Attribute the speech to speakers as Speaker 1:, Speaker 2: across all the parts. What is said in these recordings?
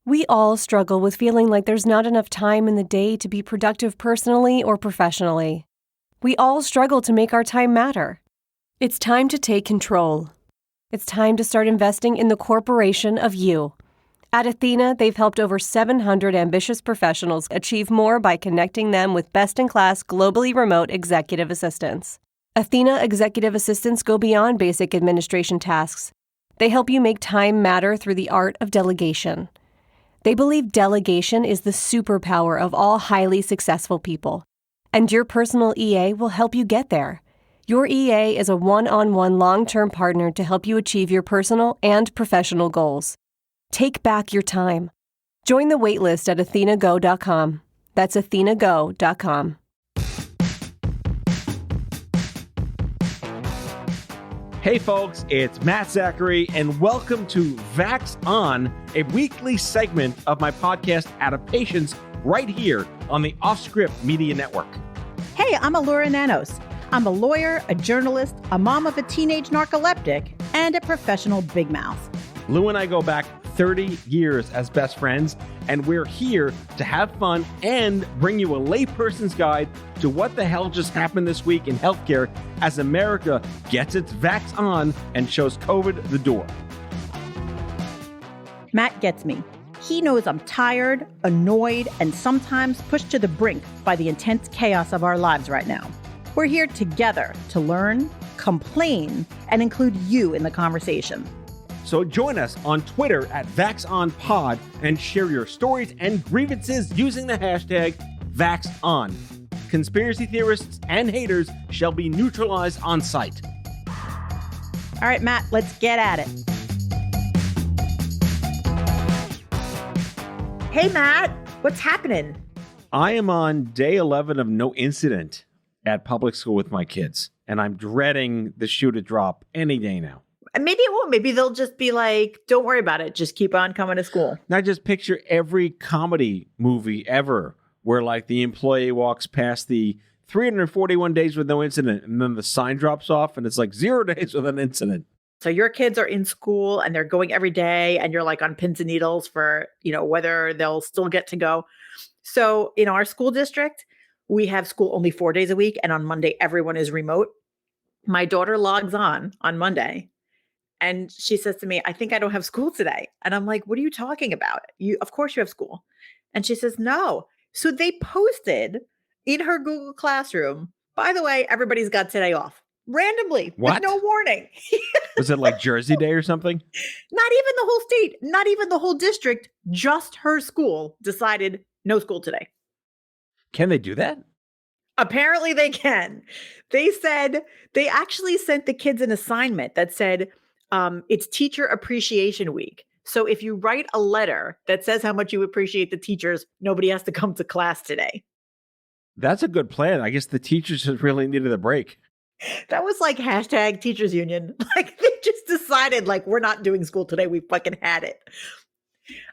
Speaker 1: We all struggle with feeling like there's not enough time in the day to be productive personally or professionally. We all struggle to make our time matter. It's time to take control. It's time to start investing in the corporation of you. At Athena, they've helped over 700 ambitious professionals achieve more by connecting them with best-in-class, globally remote executive assistants. Athena executive assistants go beyond basic administration tasks. They help you make time matter through the art of delegation. They believe delegation is the superpower of all highly successful people, and your personal EA will help you get there. Your EA is a one-on-one long-term partner to help you achieve your personal and professional goals. Take back your time. Join the waitlist at athenago.com. That's athenago.com.
Speaker 2: Hey folks, it's Matt Zachary, and welcome to VAXON, a weekly segment of my podcast Adaptations right here on the OffScrip Media Network.
Speaker 3: Hey, I'm Elura Nanos. I'm a lawyer, a journalist, a mom of a teenage narcoleptic, and a professional big mouth.
Speaker 2: Lou and I go back 30 years as best friends, and we're here to have fun and bring you a layperson's guide to what the hell just happened this week in healthcare as America gets its vax on and shows COVID the door.
Speaker 3: Matt gets me. He knows I'm tired, annoyed, and sometimes pushed to the brink by the intense chaos of our lives right now. We're here together to learn, complain, and include you in the conversation.
Speaker 2: So join us on Twitter at VaxOnPod and share your stories and grievances using the hashtag VaxOn. Conspiracy theorists and haters shall be neutralized on site.
Speaker 3: All right, Matt, let's get at it. Hey, Matt, what's happening?
Speaker 2: I am on day 11 of no incident at public school with my kids, and I'm dreading the shoe to drop any day now.
Speaker 3: And maybe it won't. Maybe they'll just be like, don't worry about it. Just keep on coming to school.
Speaker 2: Now just picture every comedy movie ever where like the employee walks past the 341 days with no incident and then the sign drops off and it's like 0 days with an incident.
Speaker 3: So your kids are in school and they're going every day and you're like on pins and needles for, whether they'll still get to go. So in our school district, we have school only 4 days a week. And on Monday, everyone is remote. My daughter logs on Monday. And she says to me, I think I don't have school today. And I'm like, what are you talking about? Of course you have school. And she says, no. So they posted in her Google Classroom, by the way, everybody's got today off. Randomly,
Speaker 2: what?
Speaker 3: With no warning.
Speaker 2: Was it like Jersey Day or something?
Speaker 3: Not even the whole state, not even the whole district, just her school decided no school today.
Speaker 2: Can they do that?
Speaker 3: Apparently they can. They actually sent the kids an assignment that said, it's Teacher Appreciation Week. So if you write a letter that says how much you appreciate the teachers, nobody has to come to class today.
Speaker 2: That's a good plan. I guess the teachers just really needed a break.
Speaker 3: That was like hashtag teachers union. Like they just decided like, we're not doing school today. We fucking had it.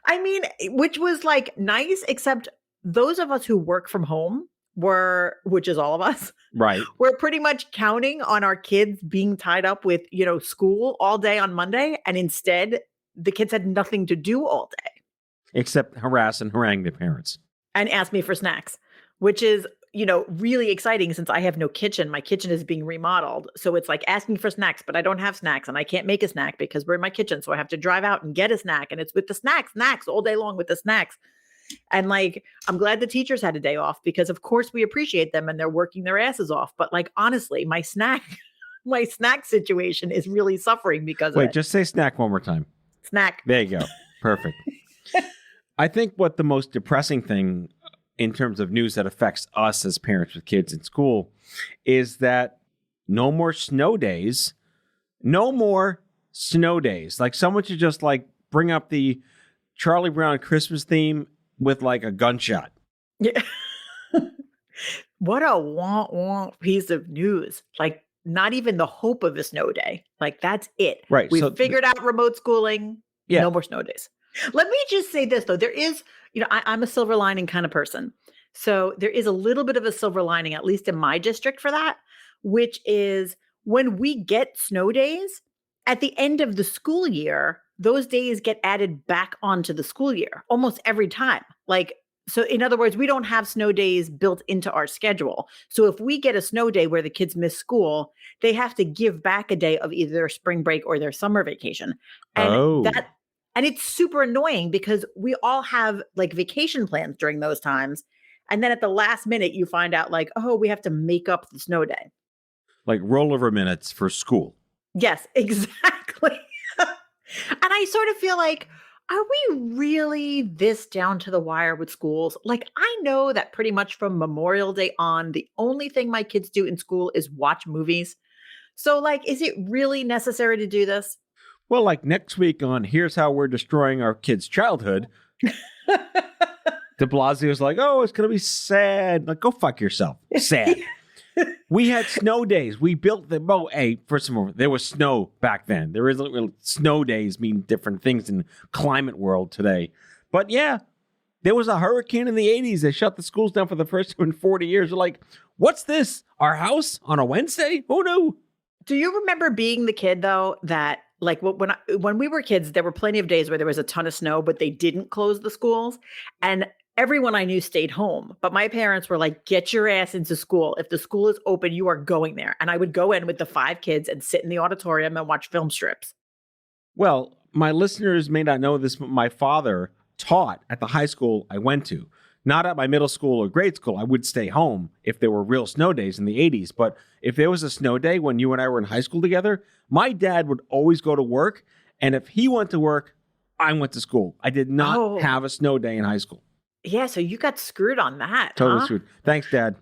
Speaker 3: I mean, which was like nice, except those of us who work from home which is all of us.
Speaker 2: Right.
Speaker 3: We're pretty much counting on our kids being tied up with, school all day on Monday. And instead, the kids had nothing to do all day.
Speaker 2: Except harass and harangue their parents.
Speaker 3: And ask me for snacks, which is, really exciting since I have no kitchen. My kitchen is being remodeled. So it's like asking for snacks, but I don't have snacks and I can't make a snack because we're in my kitchen. So I have to drive out and get a snack. And it's with the snacks all day long with the snacks. And like, I'm glad the teachers had a day off because of course we appreciate them and they're working their asses off. But like, honestly, my snack situation is really suffering because of it.
Speaker 2: Wait, just say snack one more time.
Speaker 3: Snack.
Speaker 2: There you go. Perfect. I think what the most depressing thing in terms of news that affects us as parents with kids in school is that no more snow days. No more snow days. Like someone should just like bring up the Charlie Brown Christmas theme with like a gunshot.
Speaker 3: Yeah. What a womp piece of news. Like not even the hope of a snow day. Like that's it.
Speaker 2: Right.
Speaker 3: We've figured out remote schooling. Yeah. No more snow days. Let me just say this though. There is, I'm a silver lining kind of person. So there is a little bit of a silver lining, at least in my district for that, which is when we get snow days at the end of the school year, those days get added back onto the school year almost every time. Like, so in other words, we don't have snow days built into our schedule. So if we get a snow day where the kids miss school, they have to give back a day of either their spring break or their summer vacation. And and it's super annoying because we all have like vacation plans during those times. And then at the last minute, you find out like, oh, we have to make up the snow day.
Speaker 2: Like rollover minutes for school.
Speaker 3: Yes, exactly. And I sort of feel like, are we really this down to the wire with schools? Like, I know that pretty much from Memorial Day on, the only thing my kids do in school is watch movies. So, like, is it really necessary to do this?
Speaker 2: Well, like next week on Here's How We're Destroying Our Kids' Childhood, de Blasio's like, oh, it's going to be sad. Like, go fuck yourself. Sad. We had snow days. We built the first of all, there was snow back then. There is snow days mean different things in climate world today. But yeah, there was a hurricane in the 80s that shut the schools down for the first time in 40 years. We're like, what's this? Our house on a Wednesday? Oh no.
Speaker 3: Do you remember being the kid though that like when we were kids, there were plenty of days where there was a ton of snow, but they didn't close the schools, and everyone I knew stayed home. But my parents were like, get your ass into school. If the school is open, you are going there. And I would go in with the 5 kids and sit in the auditorium and watch film strips.
Speaker 2: Well, my listeners may not know this, but my father taught at the high school I went to. Not at my middle school or grade school. I would stay home if there were real snow days in the 80s. But if there was a snow day when you and I were in high school together, my dad would always go to work. And if he went to work, I went to school. I did not have a snow day in high school.
Speaker 3: Yeah, so you got screwed on that.
Speaker 2: Totally screwed. Thanks, Dad.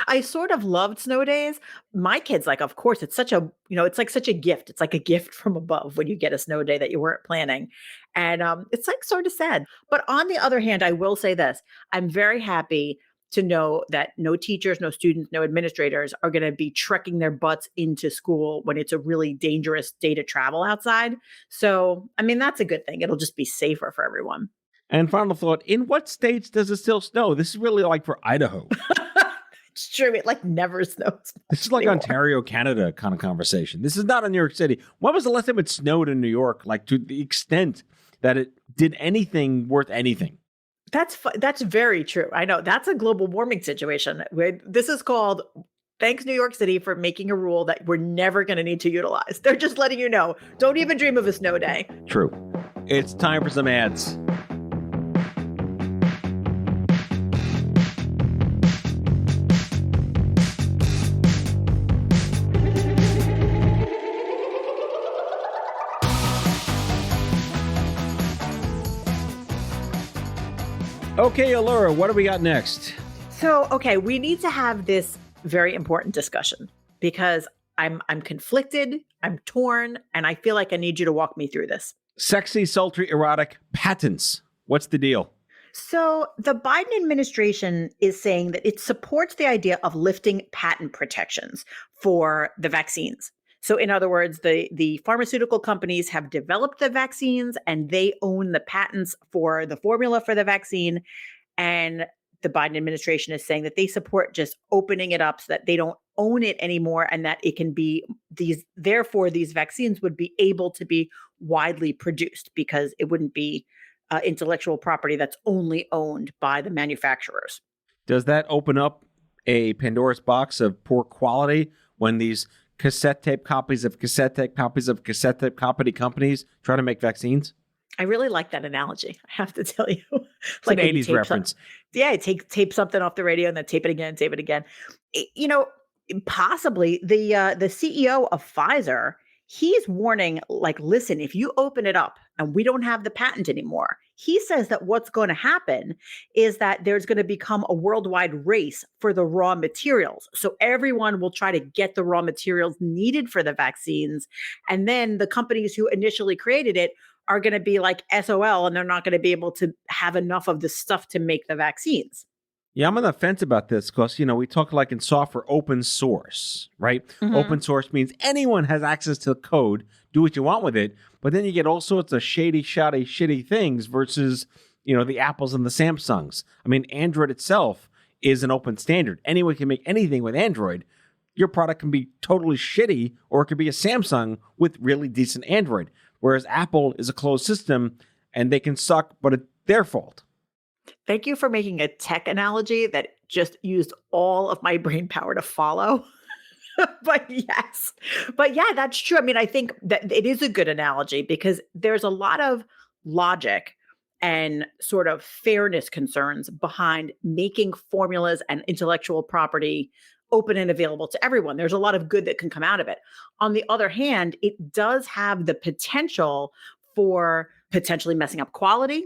Speaker 3: I sort of loved snow days. My kids, like, of course, it's such a, it's like such a gift. It's like a gift from above when you get a snow day that you weren't planning. And it's like sort of sad. But on the other hand, I will say this. I'm very happy to know that no teachers, no students, no administrators are going to be trekking their butts into school when it's a really dangerous day to travel outside. So, I mean, that's a good thing. It'll just be safer for everyone.
Speaker 2: And final thought, in what states does it still snow? This is really like for Idaho.
Speaker 3: It's true. It like never snows.
Speaker 2: This is like Ontario, Canada kind of conversation. This is not in New York City. When was the last time it snowed in New York? Like to the extent that it did anything worth anything.
Speaker 3: That's very true. I know that's a global warming situation. This is called, thanks New York City for making a rule that we're never going to need to utilize. They're just letting you know, don't even dream of a snow day.
Speaker 2: True. It's time for some ads. Okay, Elura, what do we got next?
Speaker 3: So, okay, we need to have this very important discussion because I'm conflicted, I'm torn, and I feel like I need you to walk me through this.
Speaker 2: Sexy, sultry, erotic patents. What's the deal?
Speaker 3: So the Biden administration is saying that it supports the idea of lifting patent protections for the vaccines. So in other words, the pharmaceutical companies have developed the vaccines and they own the patents for the formula for the vaccine. And the Biden administration is saying that they support just opening it up so that they don't own it anymore and that it can be therefore these vaccines would be able to be widely produced because it wouldn't be intellectual property that's only owned by the manufacturers.
Speaker 2: Does that open up a Pandora's box of poor quality when these cassette tape copies of cassette tape copies of cassette tape copy companies try to make vaccines?
Speaker 3: I really like that analogy. I have to tell you.
Speaker 2: It's like an 80s reference.
Speaker 3: Yeah, tape something off the radio and then tape it again. Possibly the CEO of Pfizer, he's warning, like, listen, if you open it up and we don't have the patent anymore, he says that what's going to happen is that there's going to become a worldwide race for the raw materials. So everyone will try to get the raw materials needed for the vaccines. And then the companies who initially created it are going to be like SOL and they're not going to be able to have enough of the stuff to make the vaccines.
Speaker 2: Yeah, I'm on the fence about this because, we talk like in software open source, right? Mm-hmm. Open source means anyone has access to the code, do what you want with it, but then you get all sorts of shitty things versus, the Apples and the Samsungs. I mean, Android itself is an open standard. Anyone can make anything with Android. Your product can be totally shitty or it could be a Samsung with really decent Android. whereas Apple is a closed system and they can suck, but it's their fault.
Speaker 3: Thank you for making a tech analogy that just used all of my brain power to follow. But yes. But yeah, that's true. I mean, I think that it is a good analogy because there's a lot of logic and sort of fairness concerns behind making formulas and intellectual property open and available to everyone. There's a lot of good that can come out of it. On the other hand, it does have the potential for potentially messing up quality,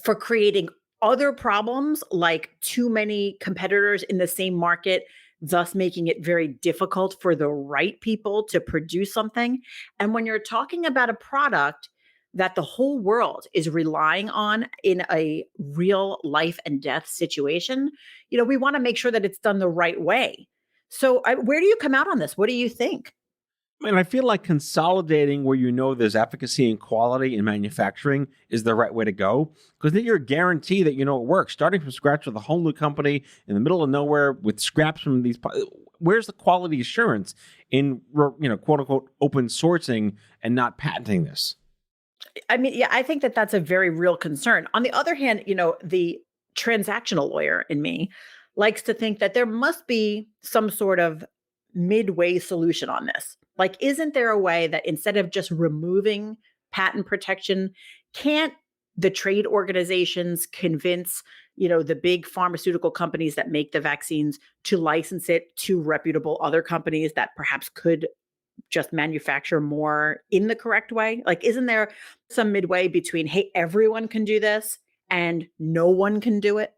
Speaker 3: for creating other problems like too many competitors in the same market, thus making it very difficult for the right people to produce something. And when you're talking about a product that the whole world is relying on in a real life and death situation, we want to make sure that it's done the right way. So where do you come out on this? What do you think?
Speaker 2: And I feel like consolidating where there's efficacy and quality in manufacturing is the right way to go, because then you're guaranteed that it works. Starting from scratch with a whole new company in the middle of nowhere with scraps from these, where's the quality assurance in quote unquote open sourcing and not patenting this?
Speaker 3: I mean, yeah, I think that that's a very real concern. On the other hand, the transactional lawyer in me likes to think that there must be some sort of midway solution on this. Like, isn't there a way that instead of just removing patent protection, can't the trade organizations convince, the big pharmaceutical companies that make the vaccines to license it to reputable other companies that perhaps could just manufacture more in the correct way? Like, isn't there some midway between, hey, everyone can do this and no one can do it?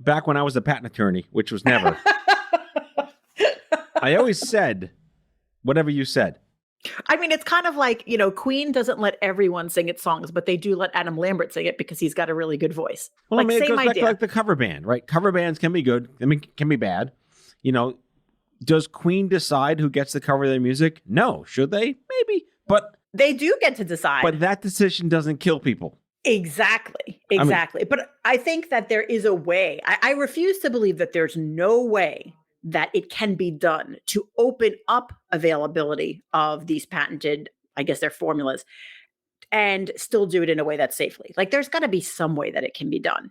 Speaker 2: Back when I was a patent attorney, which was never, I always said whatever you said.
Speaker 3: I mean, it's kind of like, Queen doesn't let everyone sing its songs, but they do let Adam Lambert sing it because he's got a really good voice.
Speaker 2: Well,
Speaker 3: like,
Speaker 2: it
Speaker 3: same
Speaker 2: goes back
Speaker 3: idea.
Speaker 2: to like the cover band, right? Cover bands can be good. Can be bad. Does Queen decide who gets to cover their music? No. Should they? Maybe. But
Speaker 3: they do get to decide.
Speaker 2: But that decision doesn't kill people.
Speaker 3: Exactly. But I think that there is a way. I refuse to believe that there's no way that it can be done to open up availability of these patented, I guess they're formulas, and still do it in a way that's safely. Like, there's got to be some way that it can be done.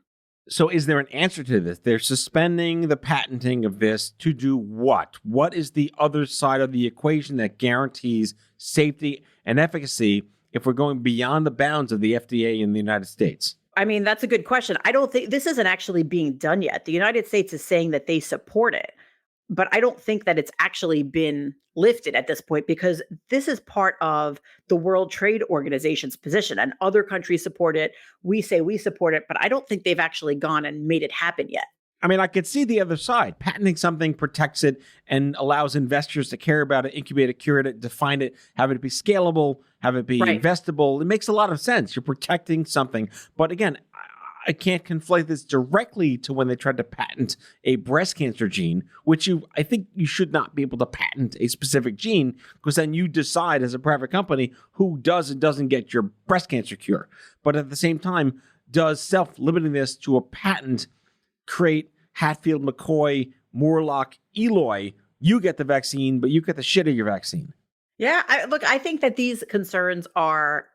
Speaker 2: So is there an answer to this? They're suspending the patenting of this to do what? What is the other side of the equation that guarantees safety and efficacy if we're going beyond the bounds of the FDA in the United States?
Speaker 3: I mean, that's a good question. I don't think this isn't actually being done yet. The United States is saying that they support it, but I don't think that it's actually been lifted at this point, because this is part of the World Trade Organization's position, and other countries support it. We say we support it, but I don't think they've actually gone and made it happen yet.
Speaker 2: I mean, I could see the other side. Patenting something protects it and allows investors to care about it, incubate it, curate it, define it, have it be scalable, have it be investable. It makes a lot of sense. You're protecting something. But again, I can't conflate this directly to when they tried to patent a breast cancer gene, which I think you should not be able to patent a specific gene, because then you decide as a private company who does and doesn't get your breast cancer cure. But at the same time, does self-limiting this to a patent create Hatfield, McCoy, Morlock, Eloy? You get the vaccine, but you get the shit of your vaccine.
Speaker 3: Yeah, I think that these concerns are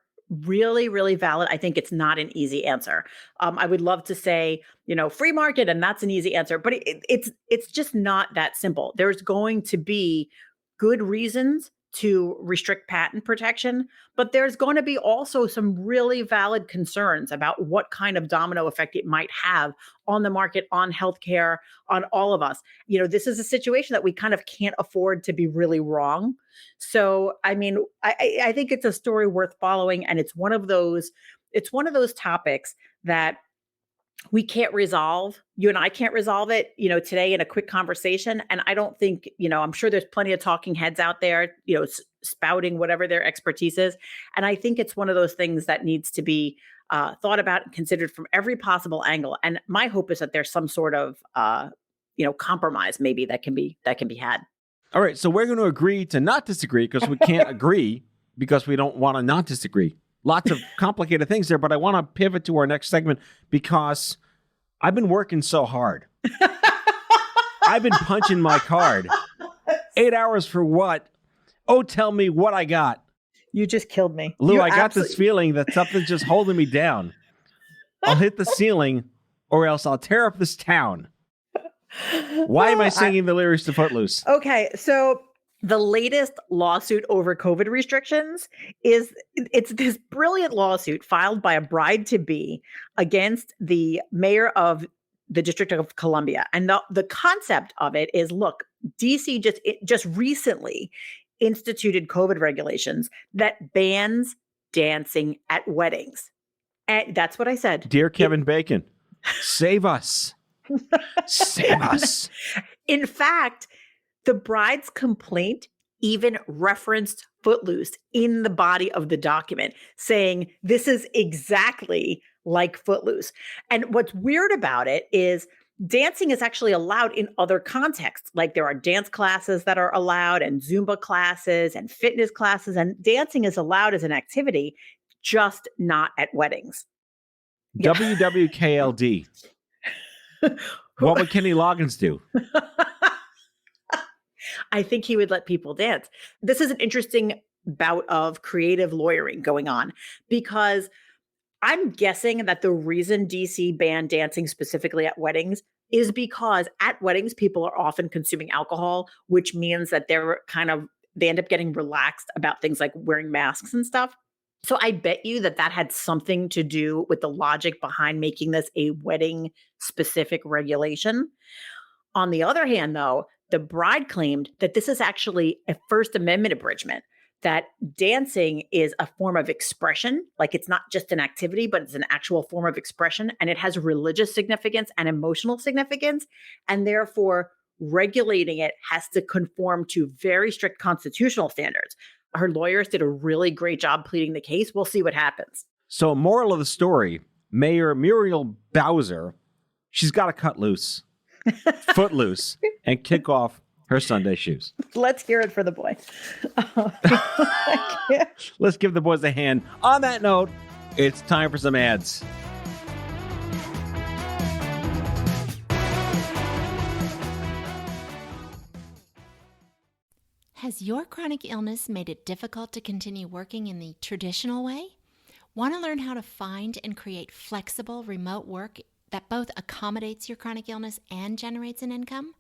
Speaker 3: really, really valid. I think it's not an easy answer. I would love to say, free market, and that's an easy answer, but it's just not that simple. There's going to be good reasons to restrict patent protection, but there's going to be also some really valid concerns about what kind of domino effect it might have on the market, on healthcare, on all of us. This is a situation that we kind of can't afford to be really wrong. So, I mean, I think it's a story worth following, and it's one of those topics that we can't resolve. You and I can't resolve it, today in a quick conversation. And I don't think, I'm sure there's plenty of talking heads out there, spouting whatever their expertise is. And I think it's one of those things that needs to be thought about and considered from every possible angle. And my hope is that there's some sort of, compromise maybe that can be had.
Speaker 2: All right. So we're going to agree to not disagree, because we can't agree because we don't want to not disagree. Lots of complicated things there, but I want to pivot to our next segment because I've been working so hard. I've been punching my card. 8 hours for what? Oh, tell me what I got.
Speaker 3: You just killed me.
Speaker 2: Lou,
Speaker 3: You
Speaker 2: I got this feeling that something's just holding me down. I'll hit the ceiling or else I'll tear up this town. Why am I singing the lyrics to Footloose?
Speaker 3: Okay, so the latest lawsuit over COVID restrictions it's this brilliant lawsuit filed by a bride-to-be against the mayor of the District of Columbia. And the concept of it is, look, DC just recently instituted COVID regulations that bans dancing at weddings. And that's what I said.
Speaker 2: Dear Kevin Bacon, save us. Save us.
Speaker 3: In fact, the bride's complaint even referenced Footloose in the body of the document, saying this is exactly like Footloose. And what's weird about it is dancing is actually allowed in other contexts. Like there are dance classes that are allowed and Zumba classes and fitness classes, and dancing is allowed as an activity, just not at weddings.
Speaker 2: WWKLD. What would Kenny Loggins do?
Speaker 3: I think he would let people dance. This is an interesting bout of creative lawyering going on, because I'm guessing that the reason DC banned dancing specifically at weddings is because at weddings, people are often consuming alcohol, which means that they end up getting relaxed about things like wearing masks and stuff. So I bet you that had something to do with the logic behind making this a wedding specific regulation. On the other hand, though, the bride claimed that this is actually a First Amendment abridgment, that dancing is a form of expression. Like it's not just an activity, but it's an actual form of expression. And it has religious significance and emotional significance. And therefore, regulating it has to conform to very strict constitutional standards. Her lawyers did a really great job pleading the case. We'll see what happens.
Speaker 2: So, moral of the story, Mayor Muriel Bowser, she's got to cut loose, footloose, and kick off her Sunday shoes.
Speaker 3: Let's hear it for the boy.
Speaker 2: Let's give the boys a hand. On that note, it's time for some ads.
Speaker 4: Has your chronic illness made it difficult to continue working in the traditional way? Want to learn how to find and create flexible remote work that both accommodates your chronic illness and generates an income?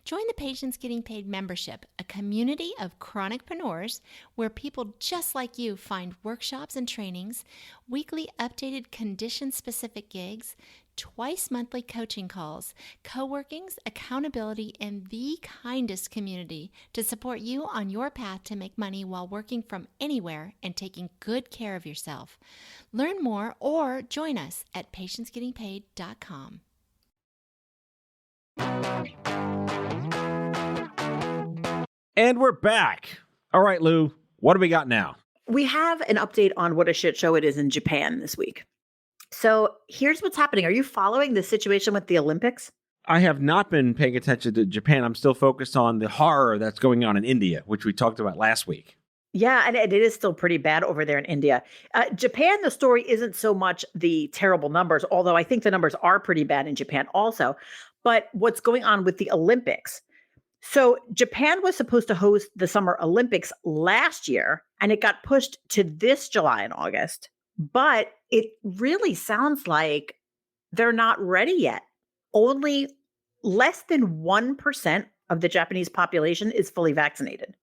Speaker 4: Join the Patients Getting Paid membership, a community of chronicpreneurs where people just like you find workshops and trainings, weekly updated condition-specific gigs, twice monthly coaching calls, co-workings, accountability, and the kindest community to support you on your path to make money while working from anywhere and taking good care of yourself. Learn more or join us at patientsgettingpaid.com.
Speaker 2: And we're back. All right, Lou, what do we got now?
Speaker 3: We have an update on what a shit show it is in Japan this week. So here's what's happening. Are you following the situation with the Olympics?
Speaker 2: I have not been paying attention to Japan. I'm still focused on the horror that's going on in India, which we talked about last week.
Speaker 3: Yeah, and it is still pretty bad over there in India. Japan, the story isn't so much the terrible numbers, although I think the numbers are pretty bad in Japan also. But what's going on with the Olympics? So Japan was supposed to host the Summer Olympics last year, and it got pushed to this July and August. But it really sounds like they're not ready yet. Only less than 1% of the Japanese population is fully vaccinated.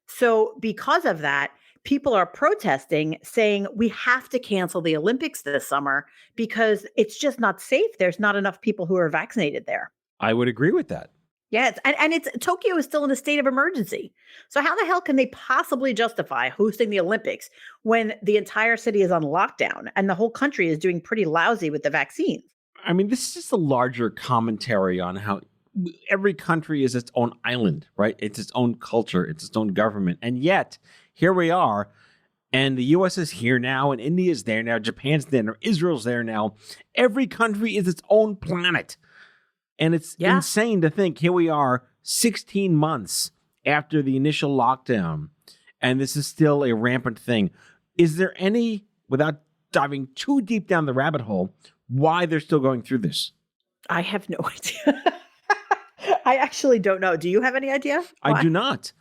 Speaker 3: So because of that, people are protesting, saying we have to cancel the Olympics this summer because it's just not safe. There's not enough people who are vaccinated there.
Speaker 2: I would agree with that.
Speaker 3: Yes, and Tokyo is still in a state of emergency. So how the hell can they possibly justify hosting the Olympics when the entire city is on lockdown and the whole country is doing pretty lousy with the vaccines?
Speaker 2: I mean, this is just a larger commentary on how every country is its own island, right? It's its own culture, it's its own government. And yet, here we are, and the U.S. is here now, and India is there now, Japan's there now, Israel's there now. Every country is its own planet. And it's insane to think here we are 16 months after the initial lockdown, and this is still a rampant thing. Is there any, without diving too deep down the rabbit hole, why they're still going through this?
Speaker 3: I have no idea. I actually don't know. Do you have any idea?
Speaker 2: Why? I do not.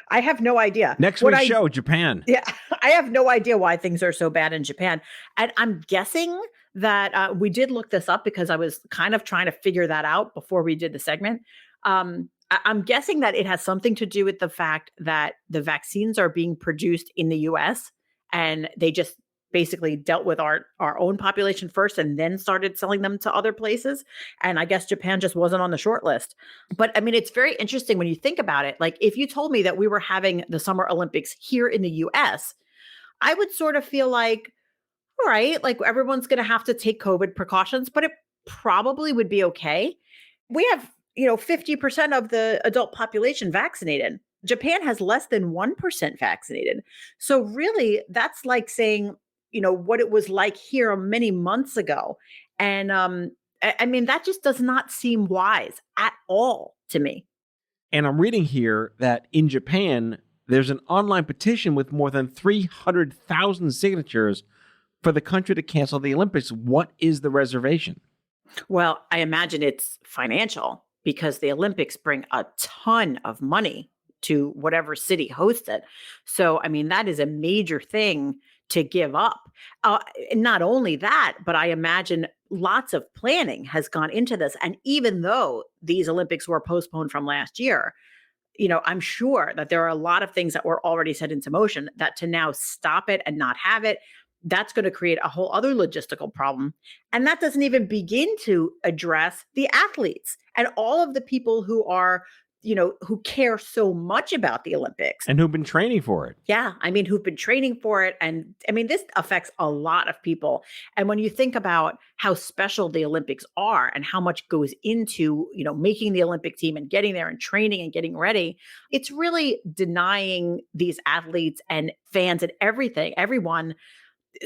Speaker 3: I have no idea.
Speaker 2: Next week's show, Japan.
Speaker 3: Yeah, I have no idea why things are so bad in Japan. And I'm guessing that we did look this up because I was kind of trying to figure that out before we did the segment. I'm guessing that it has something to do with the fact that the vaccines are being produced in the US and they just basically dealt with our own population first and then started selling them to other places. And I guess Japan just wasn't on the short list. But I mean, it's very interesting when you think about it. Like if you told me that we were having the Summer Olympics here in the US, I would sort of feel like, all right, like everyone's going to have to take COVID precautions, but it probably would be okay. We have, 50% of the adult population vaccinated. Japan has less than 1% vaccinated. So really, that's like saying, what it was like here many months ago. And I mean, that just does not seem wise at all to me.
Speaker 2: And I'm reading here that in Japan, there's an online petition with more than 300,000 signatures for the country to cancel the Olympics. What is the reservation?
Speaker 3: Well, I imagine it's financial because the Olympics bring a ton of money to whatever city hosts it. So, I mean, that is a major thing to give up. Not only that, but I imagine lots of planning has gone into this. And even though these Olympics were postponed from last year, I'm sure that there are a lot of things that were already set into motion that to now stop it and not have it, that's going to create a whole other logistical problem. And that doesn't even begin to address the athletes and all of the people who are, who care so much about the Olympics.
Speaker 2: And who've been training for it.
Speaker 3: Yeah. I mean, who've been training for it. And I mean, this affects a lot of people. And when you think about how special the Olympics are and how much goes into, making the Olympic team and getting there and training and getting ready, it's really denying these athletes and fans and everyone,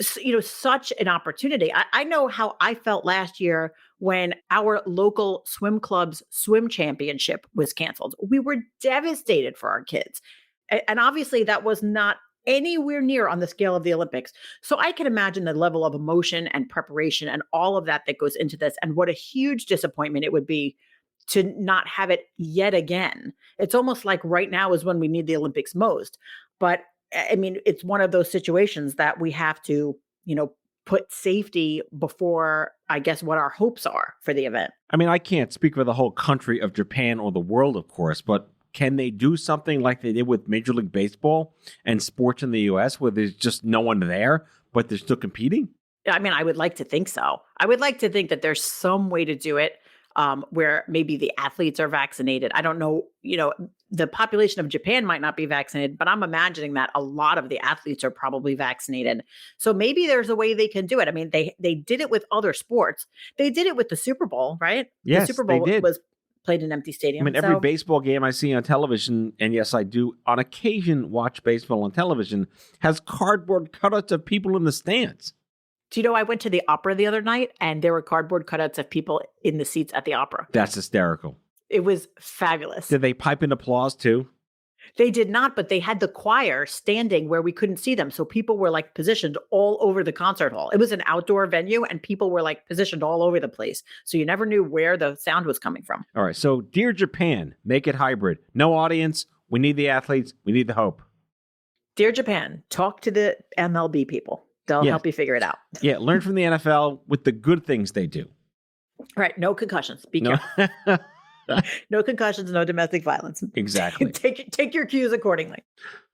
Speaker 3: such an opportunity. I know how I felt last year when our local swim club's swim championship was canceled. We were devastated for our kids. And obviously that was not anywhere near on the scale of the Olympics. So I can imagine the level of emotion and preparation and all of that goes into this and what a huge disappointment it would be to not have it yet again. It's almost like right now is when we need the Olympics most. But I mean, it's one of those situations that we have to, put safety before, I guess, what our hopes are for the event.
Speaker 2: I mean, I can't speak for the whole country of Japan or the world, of course, but can they do something like they did with Major League Baseball and sports in the U.S. where there's just no one there, but they're still competing?
Speaker 3: I mean, I would like to think so. I would like to think that there's some way to do it where maybe the athletes are vaccinated. I don't know, the population of Japan might not be vaccinated, but I'm imagining that a lot of the athletes are probably vaccinated. So maybe there's a way they can do it. I mean, they did it with other sports. They did it with the Super Bowl, right?
Speaker 2: Yes,
Speaker 3: the Super Bowl
Speaker 2: they did.
Speaker 3: Was played in an empty stadium.
Speaker 2: I mean, every baseball game I see on television, and yes, I do on occasion watch baseball on television, has cardboard cutouts of people in the stands.
Speaker 3: Do you know, I went to the opera the other night and there were cardboard cutouts of people in the seats at the opera.
Speaker 2: That's hysterical.
Speaker 3: It was fabulous.
Speaker 2: Did they pipe in applause too?
Speaker 3: They did not, but they had the choir standing where we couldn't see them. So people were like positioned all over the concert hall. It was an outdoor venue and people were like positioned all over the place. So you never knew where the sound was coming from.
Speaker 2: All right. So dear Japan, make it hybrid. No audience. We need the athletes. We need the hope.
Speaker 3: Dear Japan, talk to the MLB people. They'll help you figure it out.
Speaker 2: Yeah, learn from the NFL with the good things they do.
Speaker 3: Right. No concussions. Be careful. No concussions, no domestic violence.
Speaker 2: Exactly.
Speaker 3: Take your cues accordingly.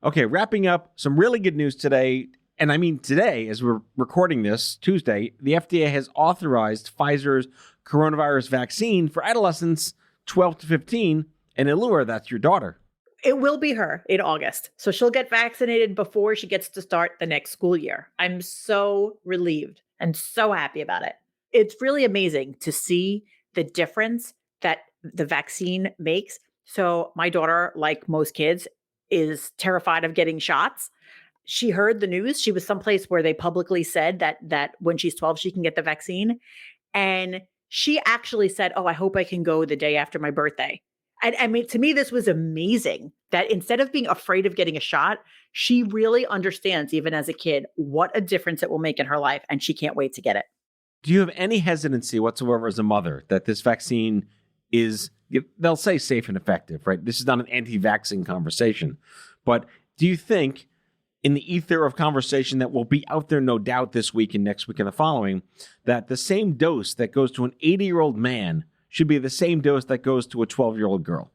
Speaker 2: Okay, wrapping up, some really good news today. And I mean today, as we're recording this, Tuesday, the FDA has authorized Pfizer's coronavirus vaccine for adolescents 12 to 15. And Elura, that's your daughter.
Speaker 3: It will be her in August. So she'll get vaccinated before she gets to start the next school year. I'm so relieved and so happy about it. It's really amazing to see the difference that the vaccine makes. So my daughter, like most kids, is terrified of getting shots. She heard the news. She was someplace where they publicly said that when she's 12, she can get the vaccine. And she actually said, "Oh, I hope I can go the day after my birthday." And I mean, to me, this was amazing that instead of being afraid of getting a shot, she really understands, even as a kid, what a difference it will make in her life. And she can't wait to get it.
Speaker 2: Do you have any hesitancy whatsoever as a mother that this vaccine is they'll say safe and effective, right? This is not an anti-vaccine conversation. But do you think in the ether of conversation that will be out there, no doubt, this week and next week and the following, that the same dose that goes to an 80-year-old man should be the same dose that goes to a 12-year-old girl?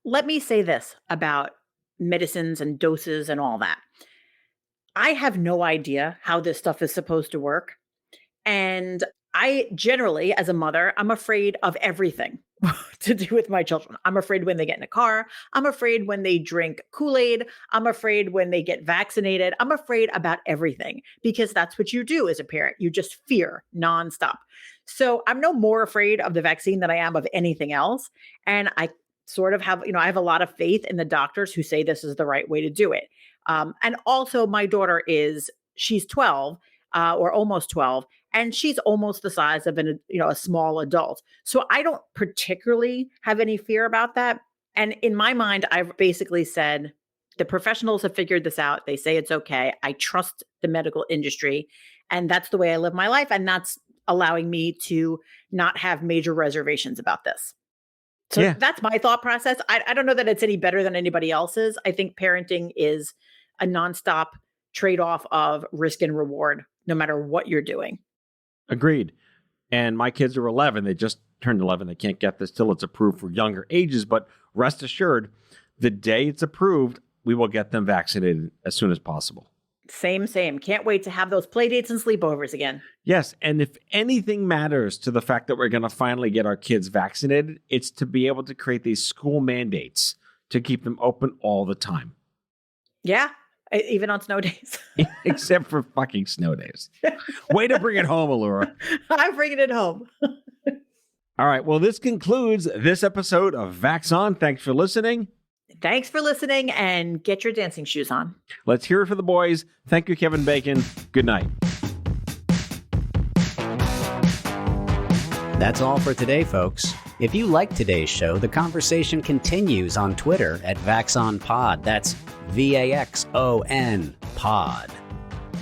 Speaker 3: Let me say this about medicines and doses and all that. I have no idea how this stuff is supposed to work. And I generally, as a mother, I'm afraid of everything to do with my children. I'm afraid when they get in a car. I'm afraid when they drink Kool-Aid. I'm afraid when they get vaccinated. I'm afraid about everything because that's what you do as a parent. You just fear nonstop. So I'm no more afraid of the vaccine than I am of anything else. And I sort of have, I have a lot of faith in the doctors who say this is the right way to do it. And also my daughter she's 12 or almost 12, and she's almost the size of a small adult. So I don't particularly have any fear about that. And in my mind, I've basically said the professionals have figured this out. They say it's okay. I trust the medical industry, and that's the way I live my life. And that's allowing me to not have major reservations about this. So That's my thought process. I don't know that it's any better than anybody else's. I think parenting is a nonstop trade-off of risk and reward, no matter what you're doing.
Speaker 2: Agreed. And my kids are 11. They just turned 11. They can't get this till it's approved for younger ages. But rest assured, the day it's approved, we will get them vaccinated as soon as possible.
Speaker 3: Same. Can't wait to have those play dates and sleepovers again.
Speaker 2: Yes. And if anything matters to the fact that we're going to finally get our kids vaccinated, it's to be able to create these school mandates to keep them open all the time.
Speaker 3: Yeah. Even on snow days.
Speaker 2: Except for fucking snow days. Way to bring it home, Elura.
Speaker 3: I'm bringing it home.
Speaker 2: All right. Well, this concludes this episode of VAXON. Thanks for listening.
Speaker 3: Thanks for listening, and get your dancing shoes on.
Speaker 2: Let's hear it for the boys. Thank you, Kevin Bacon. Good night.
Speaker 5: That's all for today, folks. If you like today's show, the conversation continues on Twitter at VaxonPod. That's VAXON Pod.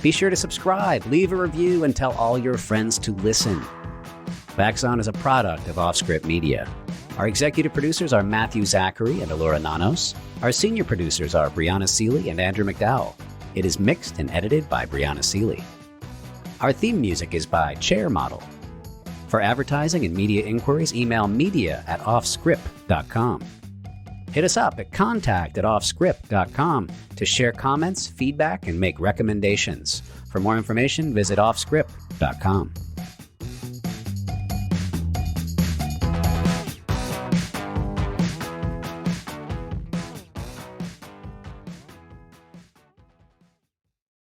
Speaker 5: Be sure to subscribe, leave a review, and tell all your friends to listen. VAXON is a product of OffScrip Media. Our executive producers are Matthew Zachary and Elura Nanos. Our senior producers are Brianna Seeley and Andrew McDowell. It is mixed and edited by Brianna Seeley. Our theme music is by Chair Model. For advertising and media inquiries, email media@offscrip.com. Hit us up at contact@offscrip.com to share comments, feedback, and make recommendations. For more information, visit offscrip.com.